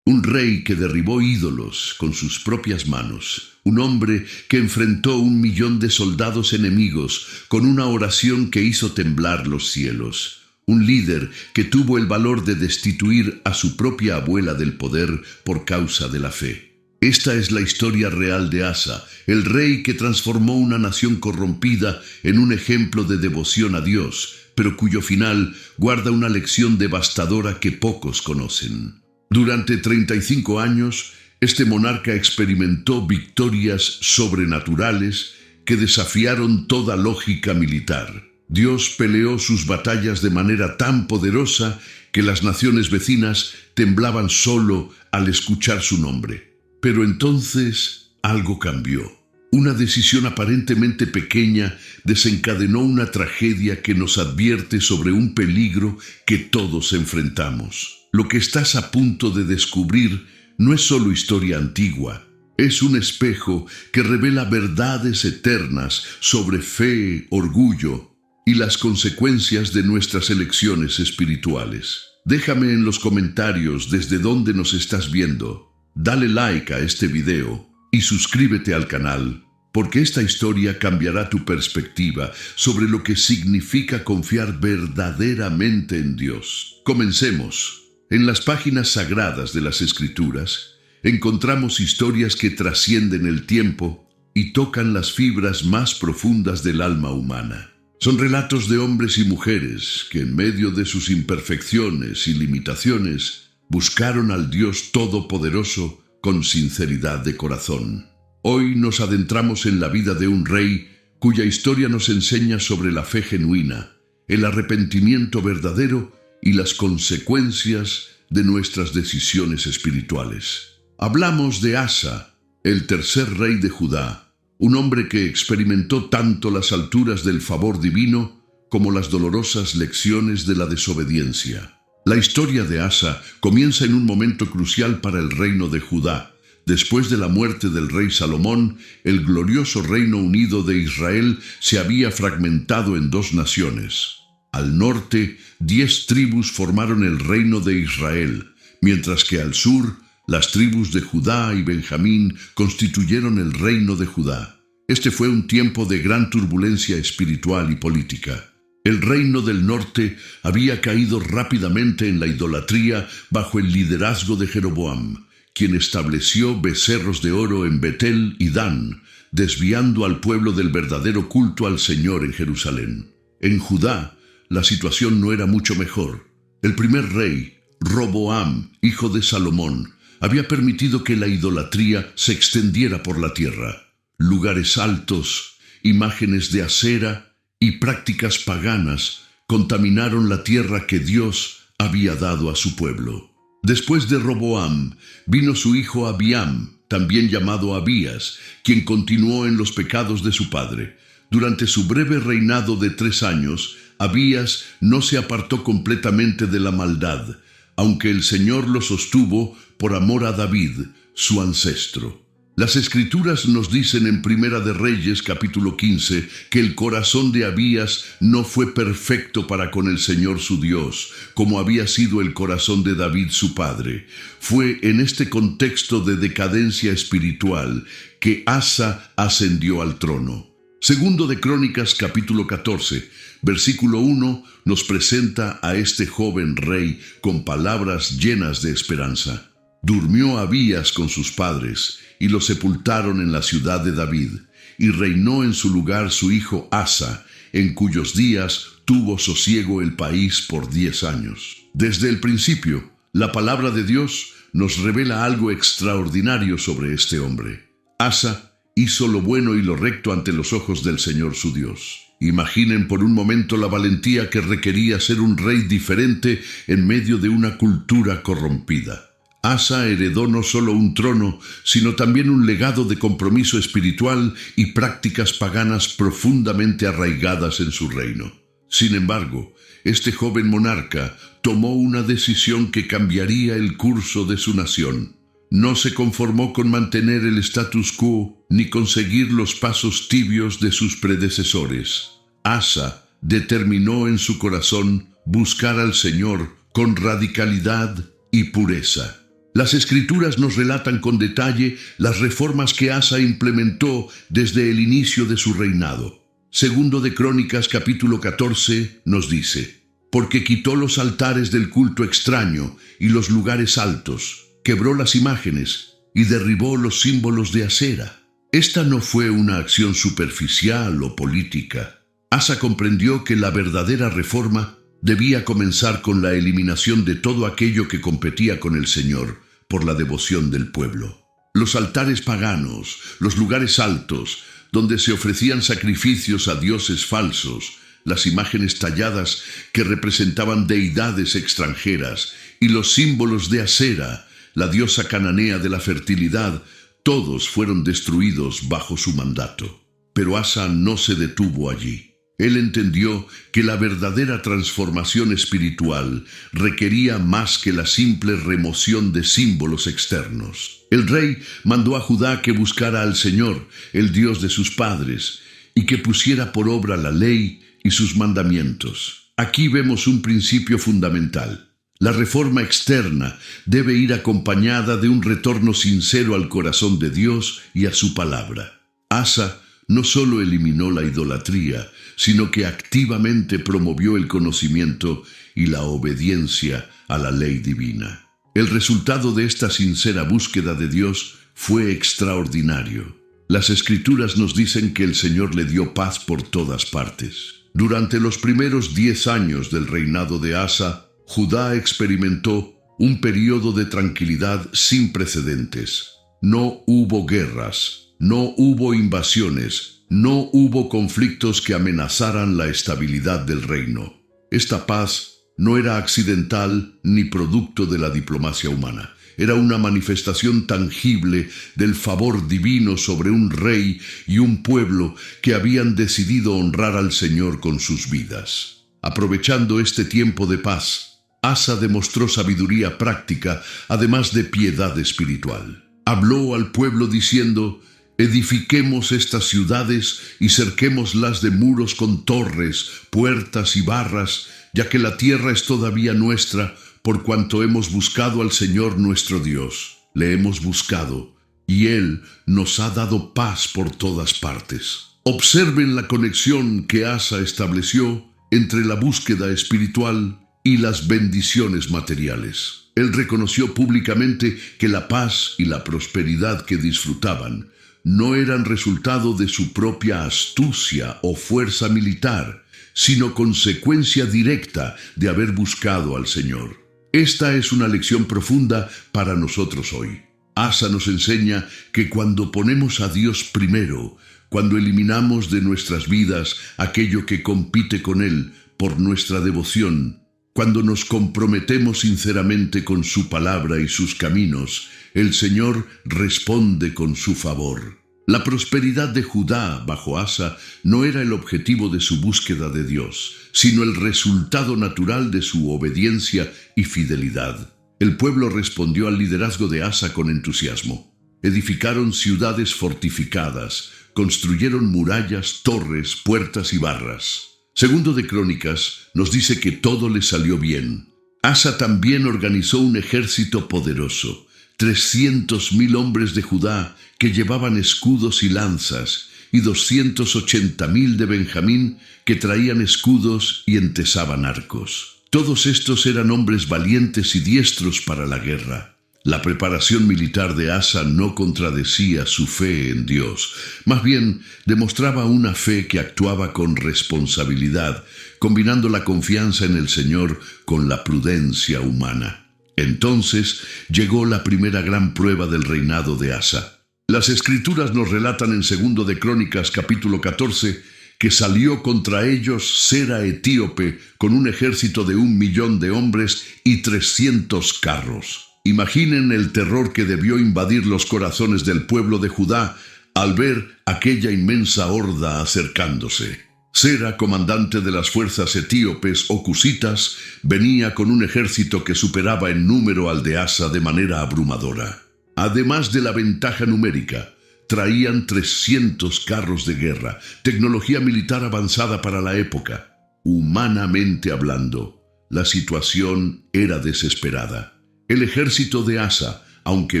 Un rey que derribó ídolos con sus propias manos. Un hombre que enfrentó 1.000.000 de soldados enemigos con una oración que hizo temblar los cielos. Un líder que tuvo el valor de destituir a su propia abuela del poder por causa de la fe. Esta es la historia real de Asa, el rey que transformó una nación corrompida en un ejemplo de devoción a Dios, pero cuyo final guarda una lección devastadora que pocos conocen. Durante 35 años, este monarca experimentó victorias sobrenaturales que desafiaron toda lógica militar. Dios peleó sus batallas de manera tan poderosa que las naciones vecinas temblaban solo al escuchar su nombre. Pero entonces algo cambió. Una decisión aparentemente pequeña desencadenó una tragedia que nos advierte sobre un peligro que todos enfrentamos. Lo que estás a punto de descubrir no es solo historia antigua, es un espejo que revela verdades eternas sobre fe, orgullo y las consecuencias de nuestras elecciones espirituales. Déjame en los comentarios desde dónde nos estás viendo. Dale like a este video y suscríbete al canal, porque esta historia cambiará tu perspectiva sobre lo que significa confiar verdaderamente en Dios. Comencemos. En las páginas sagradas de las Escrituras, encontramos historias que trascienden el tiempo y tocan las fibras más profundas del alma humana. Son relatos de hombres y mujeres que en medio de sus imperfecciones y limitaciones buscaron al Dios Todopoderoso con sinceridad de corazón. Hoy nos adentramos en la vida de un rey cuya historia nos enseña sobre la fe genuina, el arrepentimiento verdadero y las consecuencias de nuestras decisiones espirituales. Hablamos de Asa, el tercer rey de Judá, un hombre que experimentó tanto las alturas del favor divino como las dolorosas lecciones de la desobediencia. La historia de Asa comienza en un momento crucial para el reino de Judá. Después de la muerte del rey Salomón, el glorioso Reino Unido de Israel se había fragmentado en 2 naciones. Al norte, 10 tribus formaron el reino de Israel, mientras que al sur, las tribus de Judá y Benjamín constituyeron el reino de Judá. Este fue un tiempo de gran turbulencia espiritual y política. El reino del norte había caído rápidamente en la idolatría bajo el liderazgo de Jeroboam, quien estableció becerros de oro en Betel y Dan, desviando al pueblo del verdadero culto al Señor en Jerusalén. En Judá, la situación no era mucho mejor. El primer rey, Roboam, hijo de Salomón, había permitido que la idolatría se extendiera por la tierra. Lugares altos, imágenes de acera y prácticas paganas contaminaron la tierra que Dios había dado a su pueblo. Después de Roboam, vino su hijo Abiam, también llamado Abías, quien continuó en los pecados de su padre. Durante su breve reinado de 3 años, Abías no se apartó completamente de la maldad, aunque el Señor lo sostuvo por amor a David, su ancestro. Las Escrituras nos dicen en Primera de Reyes, capítulo 15, que el corazón de Abías no fue perfecto para con el Señor su Dios, como había sido el corazón de David su padre. Fue en este contexto de decadencia espiritual que Asa ascendió al trono. Segundo de Crónicas, capítulo 14, versículo 1, nos presenta a este joven rey con palabras llenas de esperanza. Durmió Abías con sus padres, y lo sepultaron en la ciudad de David, y reinó en su lugar su hijo Asa, en cuyos días tuvo sosiego el país por 10 años. Desde el principio, la palabra de Dios nos revela algo extraordinario sobre este hombre. Asa hizo lo bueno y lo recto ante los ojos del Señor su Dios. Imaginen por un momento la valentía que requería ser un rey diferente en medio de una cultura corrompida. Asa heredó no solo un trono, sino también un legado de compromiso espiritual y prácticas paganas profundamente arraigadas en su reino. Sin embargo, este joven monarca tomó una decisión que cambiaría el curso de su nación. No se conformó con mantener el status quo ni con seguir los pasos tibios de sus predecesores. Asa determinó en su corazón buscar al Señor con radicalidad y pureza. Las Escrituras nos relatan con detalle las reformas que Asa implementó desde el inicio de su reinado. Segundo de Crónicas capítulo 14 nos dice: porque quitó los altares del culto extraño y los lugares altos, quebró las imágenes y derribó los símbolos de Asera. Esta no fue una acción superficial o política. Asa comprendió que la verdadera reforma debía comenzar con la eliminación de todo aquello que competía con el Señor por la devoción del pueblo. Los altares paganos, los lugares altos, donde se ofrecían sacrificios a dioses falsos, las imágenes talladas que representaban deidades extranjeras y los símbolos de Asera, la diosa cananea de la fertilidad, todos fueron destruidos bajo su mandato. Pero Asa no se detuvo allí. Él entendió que la verdadera transformación espiritual requería más que la simple remoción de símbolos externos. El rey mandó a Judá que buscara al Señor, el Dios de sus padres, y que pusiera por obra la ley y sus mandamientos. Aquí vemos un principio fundamental. La reforma externa debe ir acompañada de un retorno sincero al corazón de Dios y a su palabra. Asa no solo eliminó la idolatría, sino que activamente promovió el conocimiento y la obediencia a la ley divina. El resultado de esta sincera búsqueda de Dios fue extraordinario. Las Escrituras nos dicen que el Señor le dio paz por todas partes. Durante los primeros 10 años del reinado de Asa, Judá experimentó un periodo de tranquilidad sin precedentes. No hubo guerras, no hubo invasiones, no hubo conflictos que amenazaran la estabilidad del reino. Esta paz no era accidental ni producto de la diplomacia humana. Era una manifestación tangible del favor divino sobre un rey y un pueblo que habían decidido honrar al Señor con sus vidas. Aprovechando este tiempo de paz, Asa demostró sabiduría práctica, además de piedad espiritual. Habló al pueblo diciendo: edifiquemos estas ciudades y cerquémoslas de muros con torres, puertas y barras, ya que la tierra es todavía nuestra, por cuanto hemos buscado al Señor nuestro Dios. Le hemos buscado, y Él nos ha dado paz por todas partes. Observen la conexión que Asa estableció entre la búsqueda espiritual y las bendiciones materiales. Él reconoció públicamente que la paz y la prosperidad que disfrutaban no eran resultado de su propia astucia o fuerza militar, sino consecuencia directa de haber buscado al Señor. Esta es una lección profunda para nosotros hoy. Asa nos enseña que cuando ponemos a Dios primero, cuando eliminamos de nuestras vidas aquello que compite con Él por nuestra devoción, cuando nos comprometemos sinceramente con su palabra y sus caminos, el Señor responde con su favor. La prosperidad de Judá bajo Asa no era el objetivo de su búsqueda de Dios, sino el resultado natural de su obediencia y fidelidad. El pueblo respondió al liderazgo de Asa con entusiasmo. Edificaron ciudades fortificadas, construyeron murallas, torres, puertas y barras. Segundo de Crónicas nos dice que todo le salió bien. Asa también organizó un ejército poderoso, 300,000 hombres de Judá que llevaban escudos y lanzas, y 280,000 de Benjamín que traían escudos y entesaban arcos. Todos estos eran hombres valientes y diestros para la guerra. La preparación militar de Asa no contradecía su fe en Dios, más bien demostraba una fe que actuaba con responsabilidad, combinando la confianza en el Señor con la prudencia humana. Entonces llegó la primera gran prueba del reinado de Asa. Las Escrituras nos relatan en Segundo de Crónicas capítulo 14 que salió contra ellos Sera etíope con un ejército de 1,000,000 de hombres y 300 carros. Imaginen el terror que debió invadir los corazones del pueblo de Judá al ver aquella inmensa horda acercándose. Sera, comandante de las fuerzas etíopes o cusitas, venía con un ejército que superaba en número al de Asa de manera abrumadora. Además de la ventaja numérica, traían 300 carros de guerra, tecnología militar avanzada para la época. Humanamente hablando, la situación era desesperada. El ejército de Asa aunque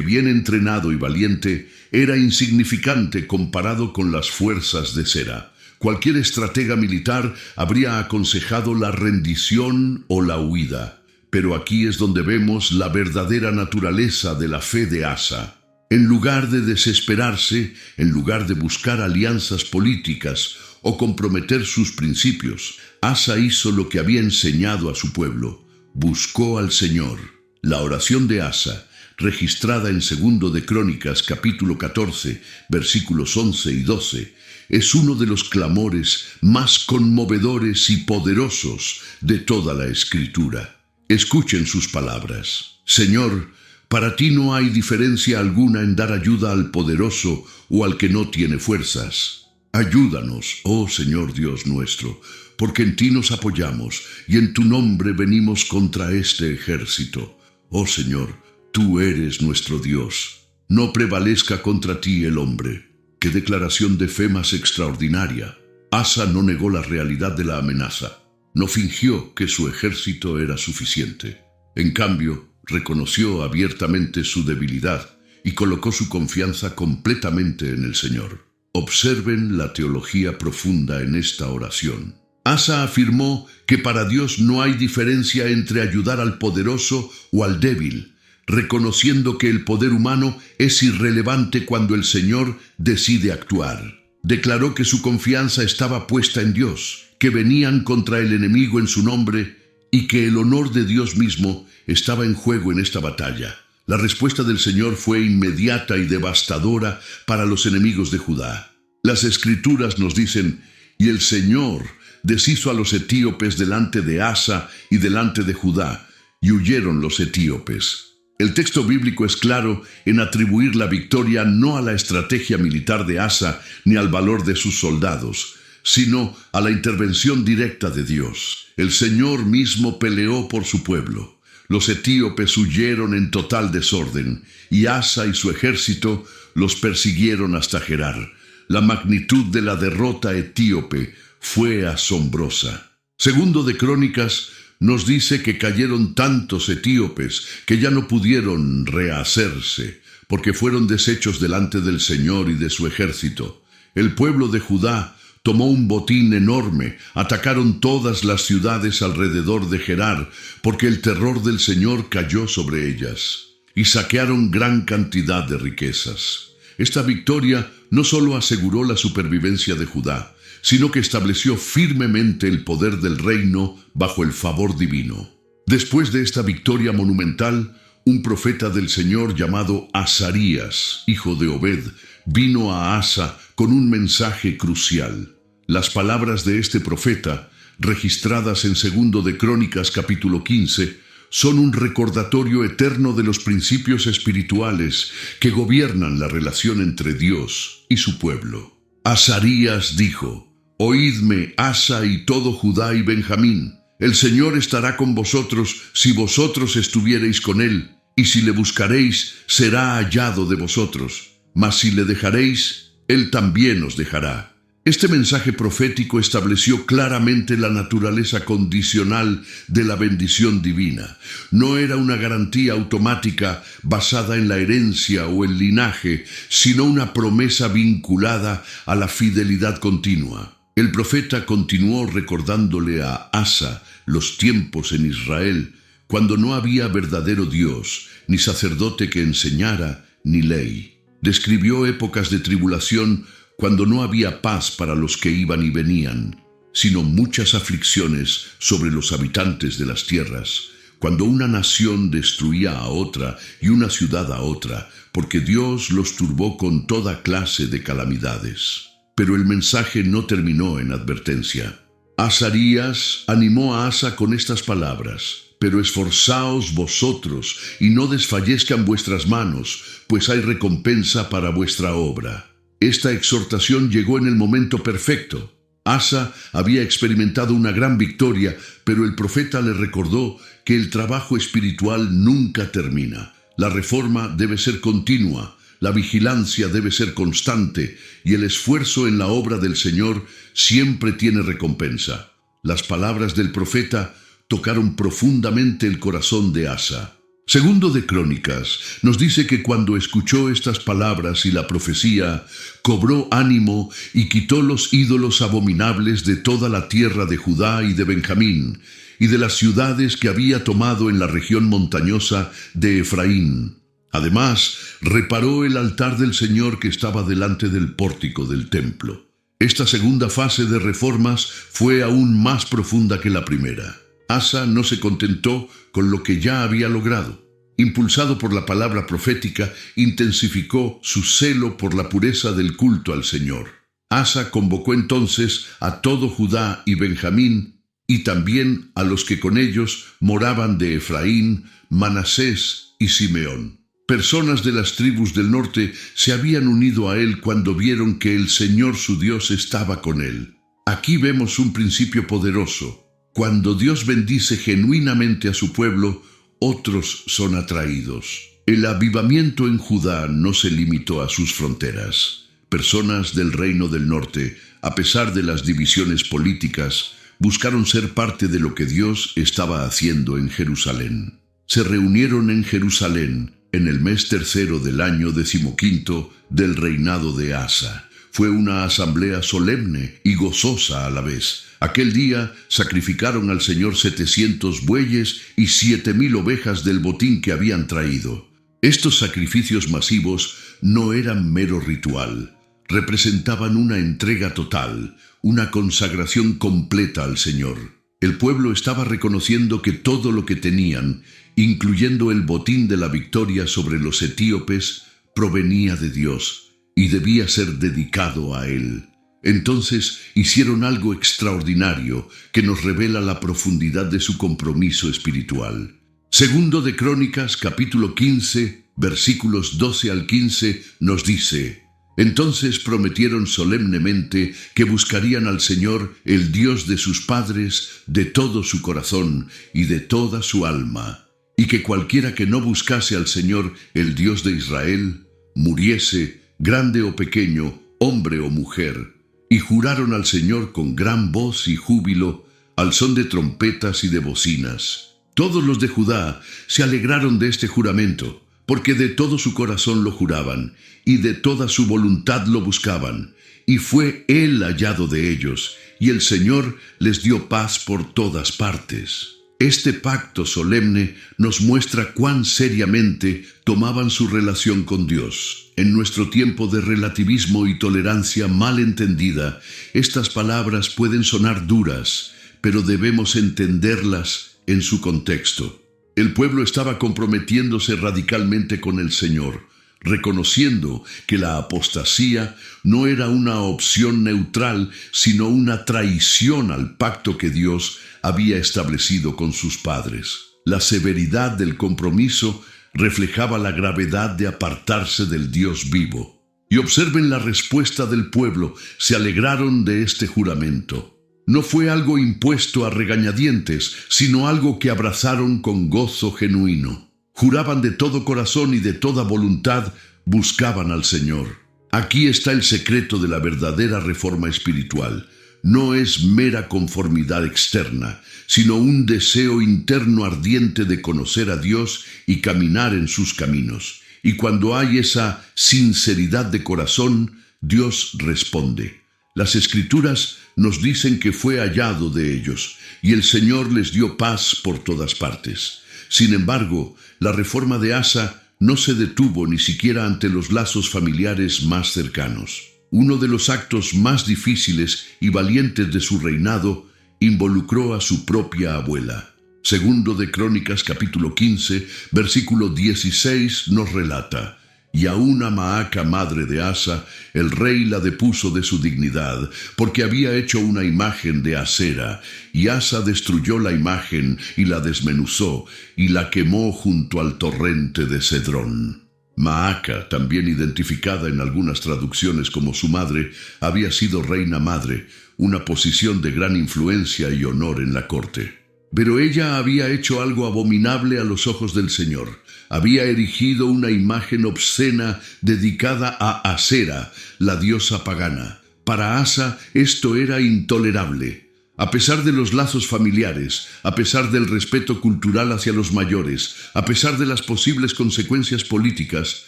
bien entrenado y valiente, era insignificante comparado con las fuerzas de Sera. Cualquier estratega militar habría aconsejado la rendición o la huida. Pero aquí es donde vemos la verdadera naturaleza de la fe de Asa. En lugar de desesperarse, en lugar de buscar alianzas políticas o comprometer sus principios, Asa hizo lo que había enseñado a su pueblo: buscó al Señor. La oración de Asa, registrada en 2 de Crónicas capítulo 14, versículos 11 y 12, es uno de los clamores más conmovedores y poderosos de toda la Escritura. Escuchen sus palabras: Señor, para ti no hay diferencia alguna en dar ayuda al poderoso o al que no tiene fuerzas. Ayúdanos, oh Señor Dios nuestro, porque en ti nos apoyamos y en tu nombre venimos contra este ejército. Oh Señor, tú eres nuestro Dios. No prevalezca contra ti el hombre. ¡Qué declaración de fe más extraordinaria! Asa no negó la realidad de la amenaza. No fingió que su ejército era suficiente. En cambio, reconoció abiertamente su debilidad y colocó su confianza completamente en el Señor. Observen la teología profunda en esta oración. Asa afirmó que para Dios no hay diferencia entre ayudar al poderoso o al débil, reconociendo que el poder humano es irrelevante cuando el Señor decide actuar. Declaró que su confianza estaba puesta en Dios, que venían contra el enemigo en su nombre y que el honor de Dios mismo estaba en juego en esta batalla. La respuesta del Señor fue inmediata y devastadora para los enemigos de Judá. Las Escrituras nos dicen: y el Señor deshizo a los etíopes delante de Asa y delante de Judá, y huyeron los etíopes. El texto bíblico es claro en atribuir la victoria no a la estrategia militar de Asa ni al valor de sus soldados, sino a la intervención directa de Dios. El Señor mismo peleó por su pueblo. Los etíopes huyeron en total desorden, y Asa y su ejército los persiguieron hasta Gerar. La magnitud de la derrota etíope fue asombrosa. 2 de Crónicas nos dice que cayeron tantos etíopes que ya no pudieron rehacerse, porque fueron deshechos delante del Señor y de su ejército. El pueblo de Judá tomó un botín enorme, atacaron todas las ciudades alrededor de Gerar, porque el terror del Señor cayó sobre ellas, y saquearon gran cantidad de riquezas. Esta victoria no solo aseguró la supervivencia de Judá, sino que estableció firmemente el poder del reino bajo el favor divino. Después de esta victoria monumental, un profeta del Señor llamado Azarías, hijo de Obed, vino a Asa con un mensaje crucial. Las palabras de este profeta, registradas en 2 de Crónicas capítulo 15, son un recordatorio eterno de los principios espirituales que gobiernan la relación entre Dios y su pueblo. Azarías dijo: Oídme, Asa y todo Judá y Benjamín. El Señor estará con vosotros si vosotros estuviereis con él, y si le buscaréis, será hallado de vosotros. Mas si le dejaréis, él también os dejará. Este mensaje profético estableció claramente la naturaleza condicional de la bendición divina. No era una garantía automática basada en la herencia o el linaje, sino una promesa vinculada a la fidelidad continua. El profeta continuó recordándole a Asa los tiempos en Israel, cuando no había verdadero Dios, ni sacerdote que enseñara, ni ley. Describió épocas de tribulación cuando no había paz para los que iban y venían, sino muchas aflicciones sobre los habitantes de las tierras, cuando una nación destruía a otra y una ciudad a otra, porque Dios los turbó con toda clase de calamidades. Pero el mensaje no terminó en advertencia. Azarías animó a Asa con estas palabras: Pero esforzaos vosotros y no desfallezcan vuestras manos, pues hay recompensa para vuestra obra. Esta exhortación llegó en el momento perfecto. Asa había experimentado una gran victoria, pero el profeta le recordó que el trabajo espiritual nunca termina. La reforma debe ser continua, la vigilancia debe ser constante, y el esfuerzo en la obra del Señor siempre tiene recompensa. Las palabras del profeta tocaron profundamente el corazón de Asa. Segundo de Crónicas nos dice que cuando escuchó estas palabras y la profecía, cobró ánimo y quitó los ídolos abominables de toda la tierra de Judá y de Benjamín, y de las ciudades que había tomado en la región montañosa de Efraín. Además, reparó el altar del Señor que estaba delante del pórtico del templo. Esta segunda fase de reformas fue aún más profunda que la primera. Asa no se contentó con lo que ya había logrado. Impulsado por la palabra profética, intensificó su celo por la pureza del culto al Señor. Asa convocó entonces a todo Judá y Benjamín, y también a los que con ellos moraban de Efraín, Manasés y Simeón. Personas de las tribus del norte se habían unido a él cuando vieron que el Señor su Dios estaba con él. Aquí vemos un principio poderoso. Cuando Dios bendice genuinamente a su pueblo, otros son atraídos. El avivamiento en Judá no se limitó a sus fronteras. Personas del reino del norte, a pesar de las divisiones políticas, buscaron ser parte de lo que Dios estaba haciendo en Jerusalén. Se reunieron en Jerusalén en el mes tercero del año 15 del reinado de Asa. Fue una asamblea solemne y gozosa a la vez. Aquel día sacrificaron al Señor 700 bueyes y 7,000 ovejas del botín que habían traído. Estos sacrificios masivos no eran mero ritual. Representaban una entrega total, una consagración completa al Señor. El pueblo estaba reconociendo que todo lo que tenían, incluyendo el botín de la victoria sobre los etíopes, provenía de Dios y debía ser dedicado a Él. Entonces hicieron algo extraordinario que nos revela la profundidad de su compromiso espiritual. Segundo de Crónicas, capítulo 15, versículos 12 al 15, nos dice: Entonces prometieron solemnemente que buscarían al Señor, el Dios de sus padres, de todo su corazón y de toda su alma, y que cualquiera que no buscase al Señor, el Dios de Israel, muriese, grande o pequeño, hombre o mujer. Y juraron al Señor con gran voz y júbilo, al son de trompetas y de bocinas. Todos los de Judá se alegraron de este juramento, porque de todo su corazón lo juraban, y de toda su voluntad lo buscaban, y fue Él hallado de ellos, y el Señor les dio paz por todas partes. Este pacto solemne nos muestra cuán seriamente tomaban su relación con Dios. En nuestro tiempo de relativismo y tolerancia mal entendida, estas palabras pueden sonar duras, pero debemos entenderlas en su contexto. El pueblo estaba comprometiéndose radicalmente con el Señor, reconociendo que la apostasía no era una opción neutral, sino una traición al pacto que Dios había establecido con sus padres. La severidad del compromiso reflejaba la gravedad de apartarse del Dios vivo. Y observen la respuesta del pueblo: se alegraron de este juramento. No fue algo impuesto a regañadientes, sino algo que abrazaron con gozo genuino. Juraban de todo corazón y de toda voluntad, buscaban al Señor. Aquí está el secreto de la verdadera reforma espiritual. No es mera conformidad externa, sino un deseo interno ardiente de conocer a Dios y caminar en sus caminos. Y cuando hay esa sinceridad de corazón, Dios responde. Las Escrituras nos dicen que fue hallado de ellos, y el Señor les dio paz por todas partes. Sin embargo, la reforma de Asa no se detuvo ni siquiera ante los lazos familiares más cercanos. Uno de los actos más difíciles y valientes de su reinado involucró a su propia abuela. Segundo de Crónicas capítulo 15, versículo 16 nos relata: Y aun a Maaca, madre de Asa, el rey la depuso de su dignidad, porque había hecho una imagen de Asera, y Asa destruyó la imagen y la desmenuzó, y la quemó junto al torrente de Cedrón. Maaca, también identificada en algunas traducciones como su madre, había sido reina madre, una posición de gran influencia y honor en la corte. Pero ella había hecho algo abominable a los ojos del Señor. Había erigido una imagen obscena dedicada a Asera, la diosa pagana. Para Asa esto era intolerable. A pesar de los lazos familiares, a pesar del respeto cultural hacia los mayores, a pesar de las posibles consecuencias políticas,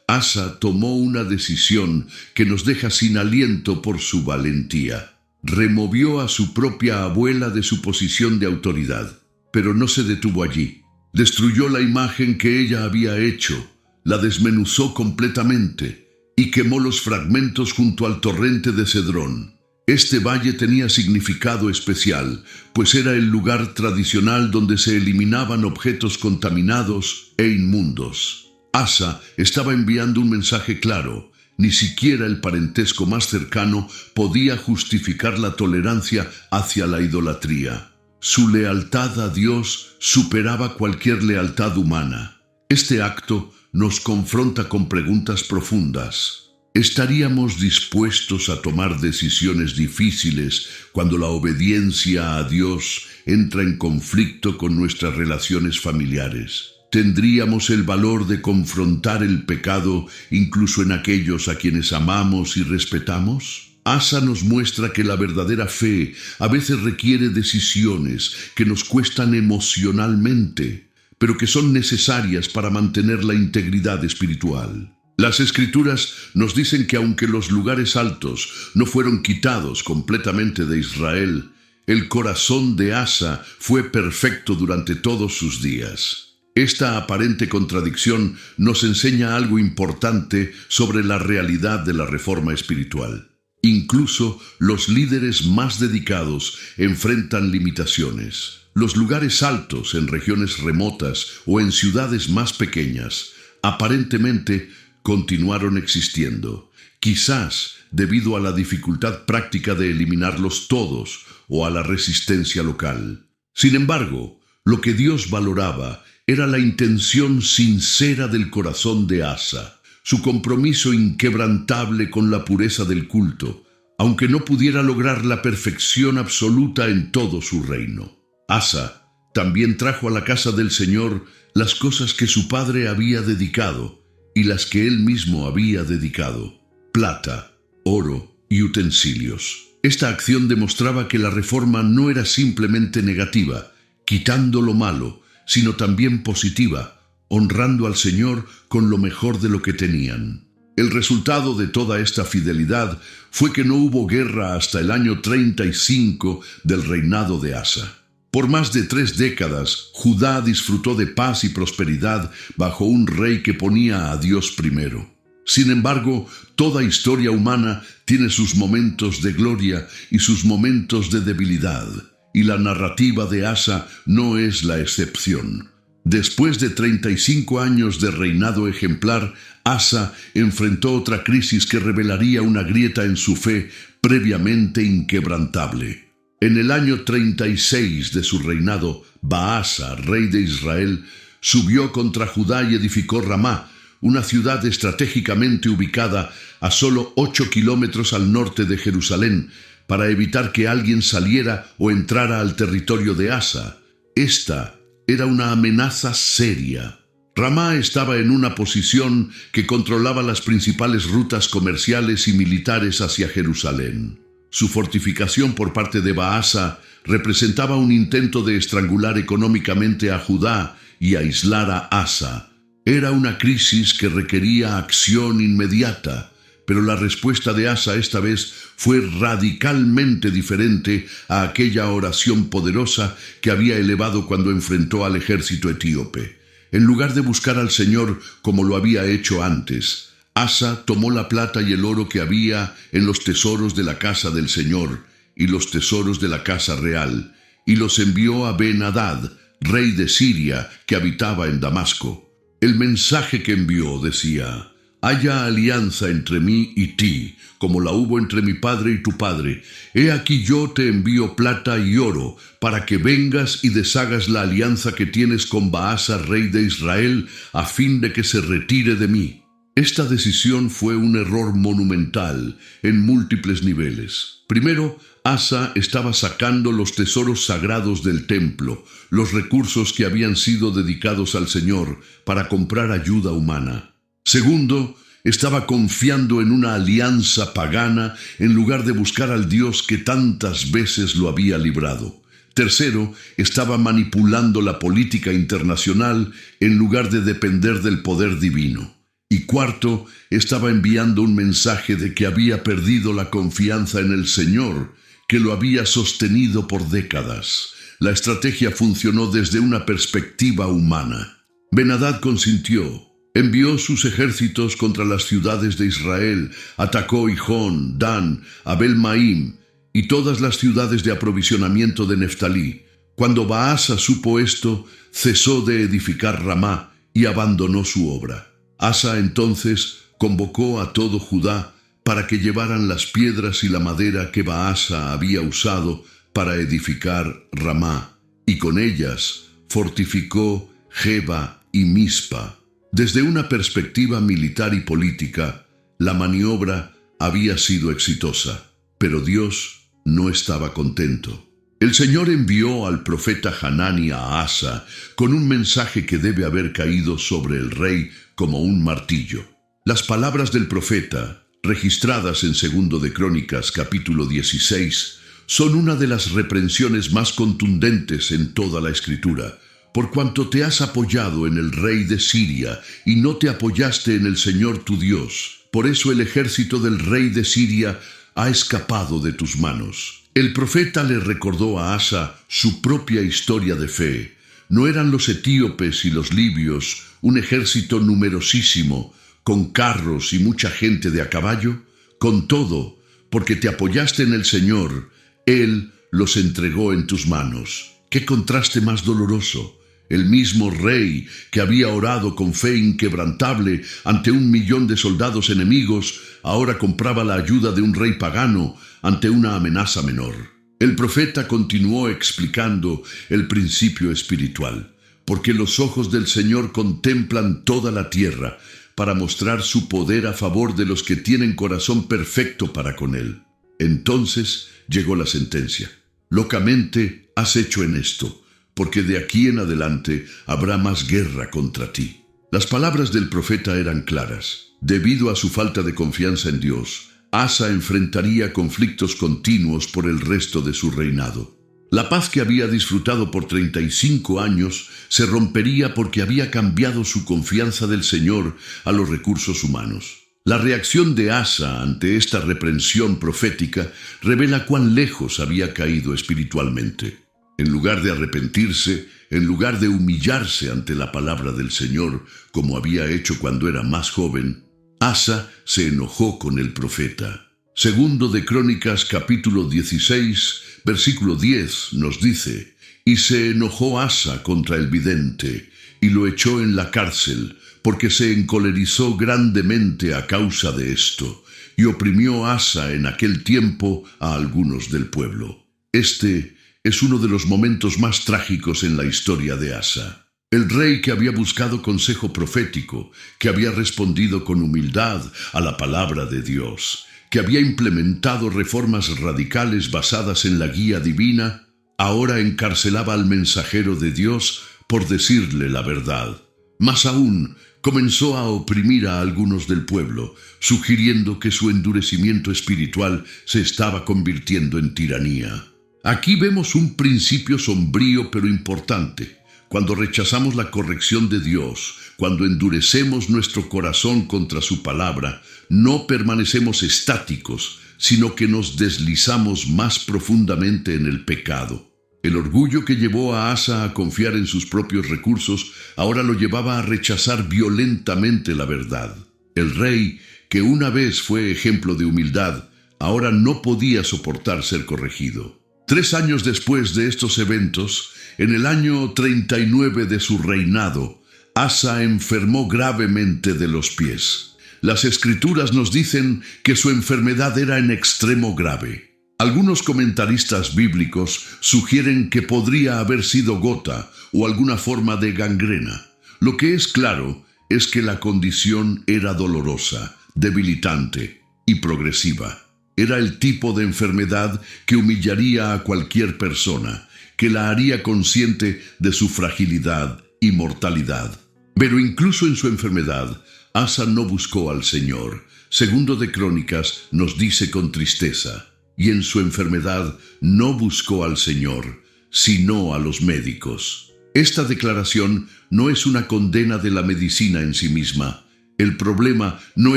Asa tomó una decisión que nos deja sin aliento por su valentía. Removió a su propia abuela de su posición de autoridad, pero no se detuvo allí. Destruyó la imagen que ella había hecho, la desmenuzó completamente y quemó los fragmentos junto al torrente de Cedrón. Este valle tenía significado especial, pues era el lugar tradicional donde se eliminaban objetos contaminados e inmundos. Asa estaba enviando un mensaje claro: ni siquiera el parentesco más cercano podía justificar la tolerancia hacia la idolatría. Su lealtad a Dios superaba cualquier lealtad humana. Este acto nos confronta con preguntas profundas. ¿Estaríamos dispuestos a tomar decisiones difíciles cuando la obediencia a Dios entra en conflicto con nuestras relaciones familiares? ¿Tendríamos el valor de confrontar el pecado incluso en aquellos a quienes amamos y respetamos? Asa nos muestra que la verdadera fe a veces requiere decisiones que nos cuestan emocionalmente, pero que son necesarias para mantener la integridad espiritual. Las Escrituras nos dicen que aunque los lugares altos no fueron quitados completamente de Israel, el corazón de Asa fue perfecto durante todos sus días. Esta aparente contradicción nos enseña algo importante sobre la realidad de la reforma espiritual. Incluso los líderes más dedicados enfrentan limitaciones. Los lugares altos en regiones remotas o en ciudades más pequeñas aparentemente continuaron existiendo, quizás debido a la dificultad práctica de eliminarlos todos o a la resistencia local. Sin embargo, lo que Dios valoraba era la intención sincera del corazón de Asa, su compromiso inquebrantable con la pureza del culto, aunque no pudiera lograr la perfección absoluta en todo su reino. Asa también trajo a la casa del Señor las cosas que su padre había dedicado y las que él mismo había dedicado: plata, oro y utensilios. Esta acción demostraba que la reforma no era simplemente negativa, quitando lo malo, sino también positiva, honrando al Señor con lo mejor de lo que tenían. El resultado de toda esta fidelidad fue que no hubo guerra hasta el año 35 del reinado de Asa. Por más de 3 décadas, Judá disfrutó de paz y prosperidad bajo un rey que ponía a Dios primero. Sin embargo, toda historia humana tiene sus momentos de gloria y sus momentos de debilidad, y la narrativa de Asa no es la excepción. Después de 35 años de reinado ejemplar, Asa enfrentó otra crisis que revelaría una grieta en su fe previamente inquebrantable. En el año 36 de su reinado, Baasa, rey de Israel, subió contra Judá y edificó Ramá, una ciudad estratégicamente ubicada a solo 8 kilómetros al norte de Jerusalén, para evitar que alguien saliera o entrara al territorio de Asa. Esta era una amenaza seria. Ramá estaba en una posición que controlaba las principales rutas comerciales y militares hacia Jerusalén. Su fortificación por parte de Baasa representaba un intento de estrangular económicamente a Judá y aislar a Asa. Era una crisis que requería acción inmediata, pero la respuesta de Asa esta vez fue radicalmente diferente a aquella oración poderosa que había elevado cuando enfrentó al ejército etíope. En lugar de buscar al Señor como lo había hecho antes, Asa tomó la plata y el oro que había en los tesoros de la casa del Señor y los tesoros de la casa real, y los envió a Ben-Hadad, rey de Siria, que habitaba en Damasco. El mensaje que envió decía: «Haya alianza entre mí y ti, como la hubo entre mi padre y tu padre. He aquí yo te envío plata y oro, para que vengas y deshagas la alianza que tienes con Baasa, rey de Israel, a fin de que se retire de mí». Esta decisión fue un error monumental en múltiples niveles. Primero, Asa estaba sacando los tesoros sagrados del templo, los recursos que habían sido dedicados al Señor, para comprar ayuda humana. Segundo, Estaba confiando en una alianza pagana en lugar de buscar al Dios que tantas veces lo había librado. Tercero, estaba manipulando la política internacional en lugar de depender del poder divino. Y cuarto, estaba enviando un mensaje de que había perdido la confianza en el Señor, que lo había sostenido por décadas. La estrategia funcionó desde una perspectiva humana. Ben-Hadad consintió. Envió sus ejércitos contra las ciudades de Israel, atacó Hijón, Dan, Abel-Maim y todas las ciudades de aprovisionamiento de Neftalí. Cuando Baasa supo esto, cesó de edificar Ramá y abandonó su obra. Asa entonces convocó a todo Judá para que llevaran las piedras y la madera que Baasa había usado para edificar Ramá, y con ellas fortificó Geba y Mispa. Desde una perspectiva militar y política, la maniobra había sido exitosa, pero Dios no estaba contento. El Señor envió al profeta Hanani a Asa con un mensaje que debe haber caído sobre el rey como un martillo. Las palabras del profeta, registradas en 2 de Crónicas capítulo 16, son una de las reprensiones más contundentes en toda la Escritura. Por cuanto te has apoyado en el rey de Siria y no te apoyaste en el Señor tu Dios, por eso el ejército del rey de Siria ha escapado de tus manos. El profeta le recordó a Asa su propia historia de fe. ¿No eran los etíopes y los libios un ejército numerosísimo, con carros y mucha gente de a caballo? Con todo, porque te apoyaste en el Señor, Él los entregó en tus manos. ¡Qué contraste más doloroso! El mismo rey que había orado con fe inquebrantable ante 1.000.000 de soldados enemigos, ahora compraba la ayuda de un rey pagano ante una amenaza menor. El profeta continuó explicando el principio espiritual, porque los ojos del Señor contemplan toda la tierra para mostrar su poder a favor de los que tienen corazón perfecto para con Él. Entonces llegó la sentencia. Locamente has hecho en esto, porque de aquí en adelante habrá más guerra contra ti. Las palabras del profeta eran claras. Debido a su falta de confianza en Dios, Asa enfrentaría conflictos continuos por el resto de su reinado. La paz que había disfrutado por 35 años se rompería porque había cambiado su confianza del Señor a los recursos humanos. La reacción de Asa ante esta reprensión profética revela cuán lejos había caído espiritualmente. En lugar de arrepentirse, en lugar de humillarse ante la palabra del Señor, como había hecho cuando era más joven, Asa se enojó con el profeta. 2 de Crónicas capítulo 16, versículo 10 nos dice: «Y se enojó Asa contra el vidente, y lo echó en la cárcel, porque se encolerizó grandemente a causa de esto, y oprimió Asa en aquel tiempo a algunos del pueblo». Este es uno de los momentos más trágicos en la historia de Asa. El rey que había buscado consejo profético, que había respondido con humildad a la palabra de Dios, que había implementado reformas radicales basadas en la guía divina, ahora encarcelaba al mensajero de Dios por decirle la verdad. Más aún, comenzó a oprimir a algunos del pueblo, sugiriendo que su endurecimiento espiritual se estaba convirtiendo en tiranía. Aquí vemos un principio sombrío pero importante. Cuando rechazamos la corrección de Dios, cuando endurecemos nuestro corazón contra su palabra, no permanecemos estáticos, sino que nos deslizamos más profundamente en el pecado. El orgullo que llevó a Asa a confiar en sus propios recursos ahora lo llevaba a rechazar violentamente la verdad. El rey, que una vez fue ejemplo de humildad, ahora no podía soportar ser corregido. 3 años después de estos eventos, en el año 39 de su reinado, Asa enfermó gravemente de los pies. Las Escrituras nos dicen que su enfermedad era en extremo grave. Algunos comentaristas bíblicos sugieren que podría haber sido gota o alguna forma de gangrena. Lo que es claro es que la condición era dolorosa, debilitante y progresiva. Era el tipo de enfermedad que humillaría a cualquier persona, que la haría consciente de su fragilidad y mortalidad. Pero incluso en su enfermedad, Asa no buscó al Señor. Segundo de Crónicas nos dice con tristeza, y en su enfermedad no buscó al Señor, sino a los médicos. Esta declaración no es una condena de la medicina en sí misma. El problema no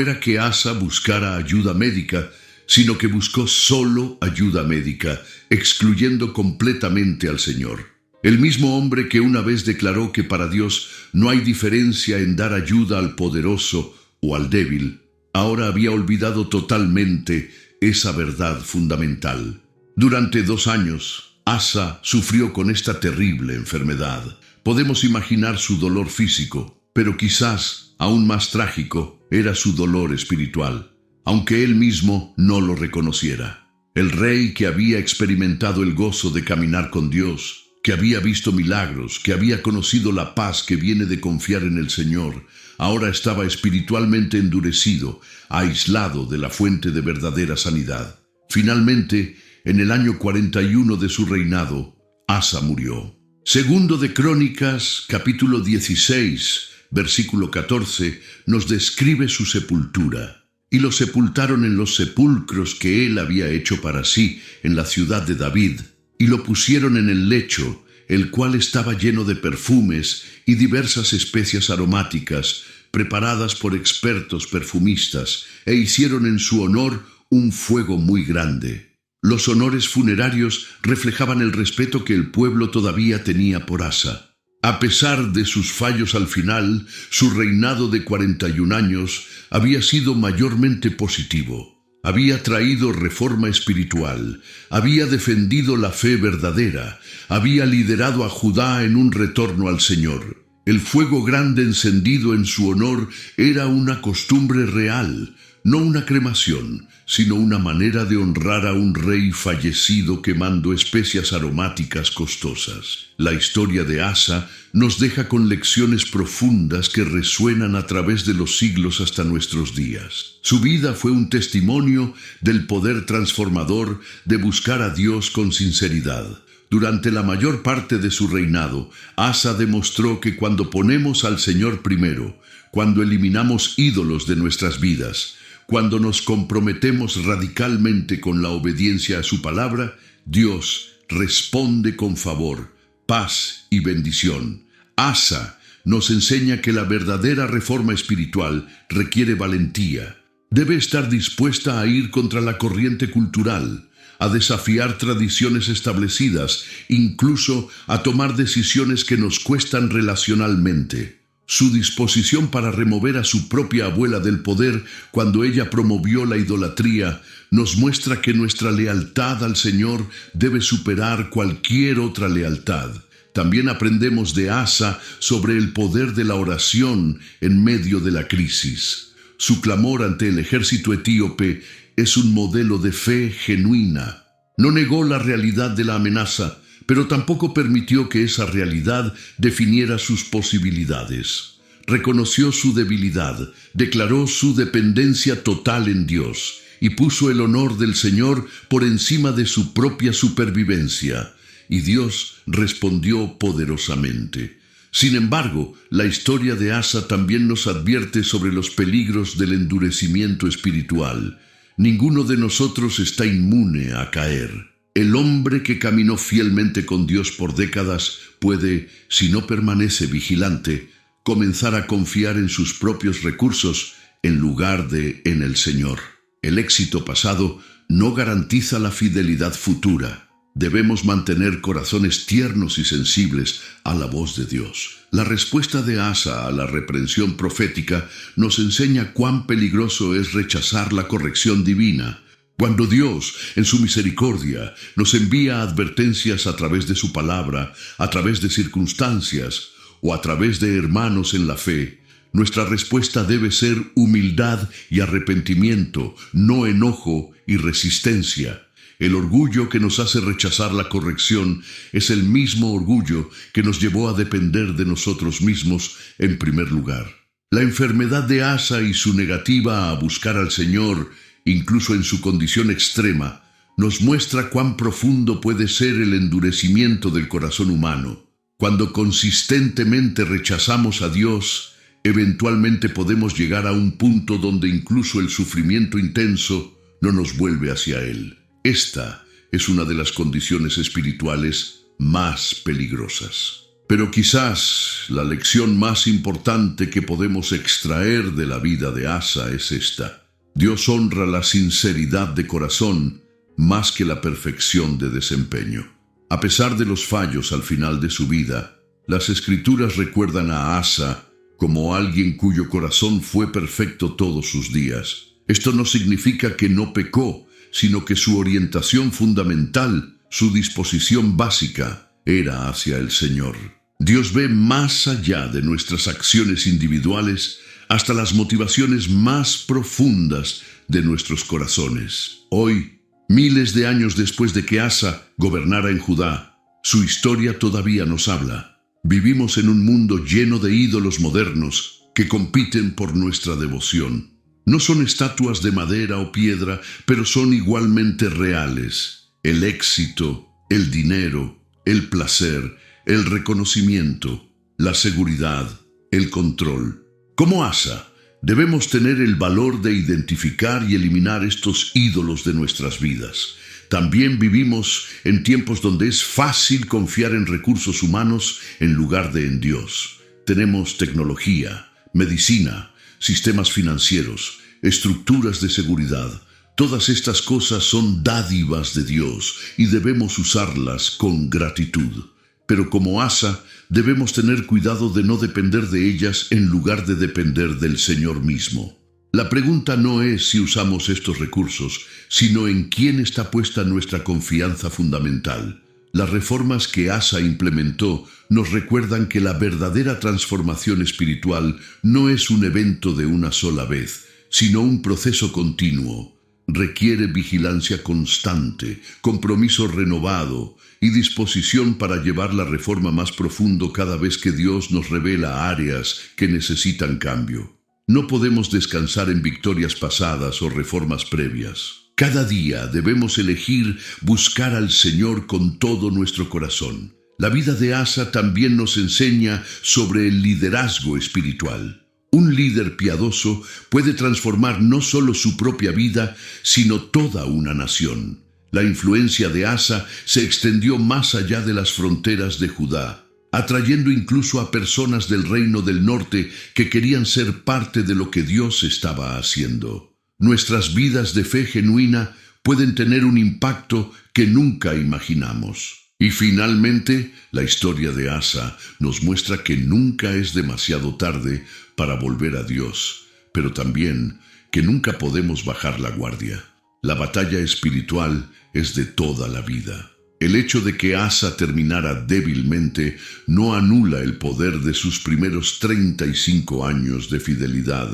era que Asa buscara ayuda médica, sino que buscó solo ayuda médica, excluyendo completamente al Señor. El mismo hombre que una vez declaró que para Dios no hay diferencia en dar ayuda al poderoso o al débil, ahora había olvidado totalmente esa verdad fundamental. Durante 2 años, Asa sufrió con esta terrible enfermedad. Podemos imaginar su dolor físico, pero quizás aún más trágico era su dolor espiritual, aunque él mismo no lo reconociera. El rey, que había experimentado el gozo de caminar con Dios, que había visto milagros, que había conocido la paz que viene de confiar en el Señor, ahora estaba espiritualmente endurecido, aislado de la fuente de verdadera sanidad. Finalmente, en el año 41 de su reinado, Asa murió. Segundo de Crónicas, capítulo 16, versículo 14, nos describe su sepultura. Y lo sepultaron en los sepulcros que él había hecho para sí en la ciudad de David, y lo pusieron en el lecho, el cual estaba lleno de perfumes y diversas especias aromáticas, preparadas por expertos perfumistas, e hicieron en su honor un fuego muy grande. Los honores funerarios reflejaban el respeto que el pueblo todavía tenía por Asa. A pesar de sus fallos al final, su reinado de 41 años había sido mayormente positivo. Había traído reforma espiritual, había defendido la fe verdadera, había liderado a Judá en un retorno al Señor. El fuego grande encendido en su honor era una costumbre real, no una cremación, sino una manera de honrar a un rey fallecido quemando especias aromáticas costosas. La historia de Asa nos deja con lecciones profundas que resuenan a través de los siglos hasta nuestros días. Su vida fue un testimonio del poder transformador de buscar a Dios con sinceridad. Durante la mayor parte de su reinado, Asa demostró que cuando ponemos al Señor primero, cuando eliminamos ídolos de nuestras vidas, cuando nos comprometemos radicalmente con la obediencia a su palabra, Dios responde con favor, paz y bendición. Asa nos enseña que la verdadera reforma espiritual requiere valentía. Debe estar dispuesta a ir contra la corriente cultural, a desafiar tradiciones establecidas, incluso a tomar decisiones que nos cuestan relacionalmente. Su disposición para remover a su propia abuela del poder cuando ella promovió la idolatría nos muestra que nuestra lealtad al Señor debe superar cualquier otra lealtad. También aprendemos de Asa sobre el poder de la oración en medio de la crisis. Su clamor ante el ejército etíope es un modelo de fe genuina. No negó la realidad de la amenaza, pero tampoco permitió que esa realidad definiera sus posibilidades. Reconoció su debilidad, declaró su dependencia total en Dios y puso el honor del Señor por encima de su propia supervivencia. Y Dios respondió poderosamente. Sin embargo, la historia de Asa también nos advierte sobre los peligros del endurecimiento espiritual. Ninguno de nosotros está inmune a caer. El hombre que caminó fielmente con Dios por décadas puede, si no permanece vigilante, comenzar a confiar en sus propios recursos en lugar de en el Señor. El éxito pasado no garantiza la fidelidad futura. Debemos mantener corazones tiernos y sensibles a la voz de Dios. La respuesta de Asa a la reprensión profética nos enseña cuán peligroso es rechazar la corrección divina. Cuando Dios, en su misericordia, nos envía advertencias a través de su palabra, a través de circunstancias o a través de hermanos en la fe, nuestra respuesta debe ser humildad y arrepentimiento, no enojo y resistencia. El orgullo que nos hace rechazar la corrección es el mismo orgullo que nos llevó a depender de nosotros mismos en primer lugar. La enfermedad de Asa y su negativa a buscar al Señor, incluso en su condición extrema, nos muestra cuán profundo puede ser el endurecimiento del corazón humano. Cuando consistentemente rechazamos a Dios, eventualmente podemos llegar a un punto donde incluso el sufrimiento intenso no nos vuelve hacia Él. Esta es una de las condiciones espirituales más peligrosas. Pero quizás la lección más importante que podemos extraer de la vida de Asa es esta: Dios honra la sinceridad de corazón más que la perfección de desempeño. A pesar de los fallos al final de su vida, las Escrituras recuerdan a Asa como alguien cuyo corazón fue perfecto todos sus días. Esto no significa que no pecó, sino que su orientación fundamental, su disposición básica, era hacia el Señor. Dios ve más allá de nuestras acciones individuales hasta las motivaciones más profundas de nuestros corazones. Hoy, miles de años después de que Asa gobernara en Judá, su historia todavía nos habla. Vivimos en un mundo lleno de ídolos modernos que compiten por nuestra devoción. No son estatuas de madera o piedra, pero son igualmente reales. El éxito, el dinero, el placer, el reconocimiento, la seguridad, el control. Como Asa, debemos tener el valor de identificar y eliminar estos ídolos de nuestras vidas. También vivimos en tiempos donde es fácil confiar en recursos humanos en lugar de en Dios. Tenemos tecnología, medicina, sistemas financieros, estructuras de seguridad. Todas estas cosas son dádivas de Dios y debemos usarlas con gratitud. Pero como Asa, debemos tener cuidado de no depender de ellas en lugar de depender del Señor mismo. La pregunta no es si usamos estos recursos, sino en quién está puesta nuestra confianza fundamental. Las reformas que Asa implementó nos recuerdan que la verdadera transformación espiritual no es un evento de una sola vez, sino un proceso continuo. Requiere vigilancia constante, compromiso renovado y disposición para llevar la reforma más profundo cada vez que Dios nos revela áreas que necesitan cambio. No podemos descansar en victorias pasadas o reformas previas. Cada día debemos elegir buscar al Señor con todo nuestro corazón. La vida de Asa también nos enseña sobre el liderazgo espiritual. Un líder piadoso puede transformar no solo su propia vida, sino toda una nación. La influencia de Asa se extendió más allá de las fronteras de Judá, atrayendo incluso a personas del reino del norte que querían ser parte de lo que Dios estaba haciendo. Nuestras vidas de fe genuina pueden tener un impacto que nunca imaginamos. Y finalmente, la historia de Asa nos muestra que nunca es demasiado tarde para volver a Dios, pero también que nunca podemos bajar la guardia. La batalla espiritual es de toda la vida. El hecho de que Asa terminara débilmente no anula el poder de sus primeros 35 años de fidelidad,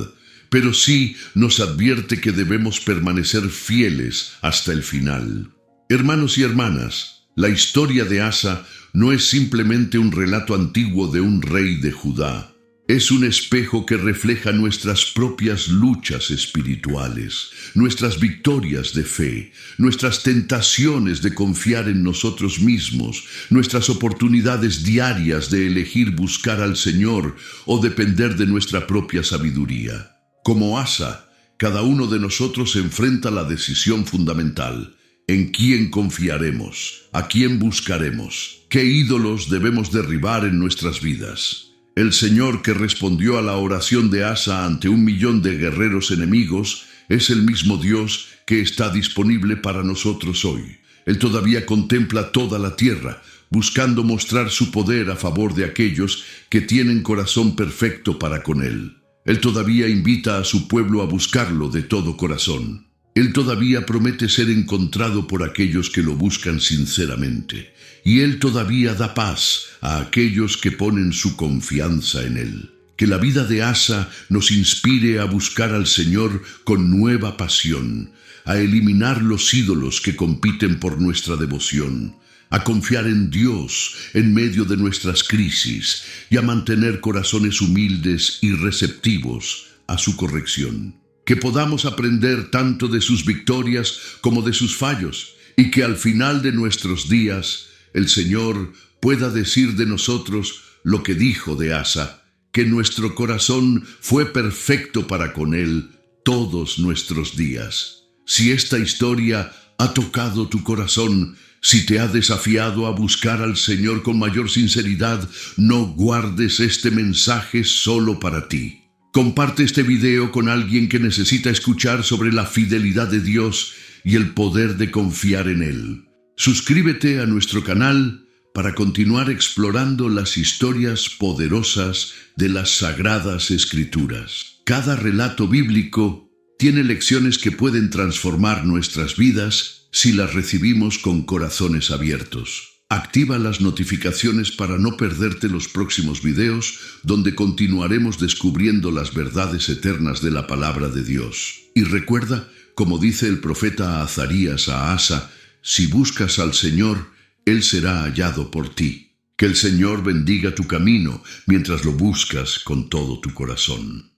pero sí nos advierte que debemos permanecer fieles hasta el final. Hermanos y hermanas, la historia de Asa no es simplemente un relato antiguo de un rey de Judá. Es un espejo que refleja nuestras propias luchas espirituales, nuestras victorias de fe, nuestras tentaciones de confiar en nosotros mismos, nuestras oportunidades diarias de elegir buscar al Señor o depender de nuestra propia sabiduría. Como Asa, cada uno de nosotros enfrenta la decisión fundamental: ¿en quién confiaremos? ¿A quién buscaremos? ¿Qué ídolos debemos derribar en nuestras vidas? El Señor que respondió a la oración de Asa ante 1.000.000 de guerreros enemigos es el mismo Dios que está disponible para nosotros hoy. Él todavía contempla toda la tierra, buscando mostrar su poder a favor de aquellos que tienen corazón perfecto para con Él. Él todavía invita a su pueblo a buscarlo de todo corazón. Él todavía promete ser encontrado por aquellos que lo buscan sinceramente. Y Él todavía da paz a aquellos que ponen su confianza en Él. Que la vida de Asa nos inspire a buscar al Señor con nueva pasión, a eliminar los ídolos que compiten por nuestra devoción, a confiar en Dios en medio de nuestras crisis y a mantener corazones humildes y receptivos a su corrección. Que podamos aprender tanto de sus victorias como de sus fallos, y que al final de nuestros días el Señor pueda decir de nosotros lo que dijo de Asa: que nuestro corazón fue perfecto para con Él todos nuestros días. Si esta historia ha tocado tu corazón, si te ha desafiado a buscar al Señor con mayor sinceridad, no guardes este mensaje solo para ti. Comparte este video con alguien que necesita escuchar sobre la fidelidad de Dios y el poder de confiar en Él. Suscríbete a nuestro canal para continuar explorando las historias poderosas de las Sagradas Escrituras. Cada relato bíblico tiene lecciones que pueden transformar nuestras vidas si las recibimos con corazones abiertos. Activa las notificaciones para no perderte los próximos videos, donde continuaremos descubriendo las verdades eternas de la palabra de Dios. Y recuerda, como dice el profeta Azarías a Asa, si buscas al Señor, Él será hallado por ti. Que el Señor bendiga tu camino mientras lo buscas con todo tu corazón.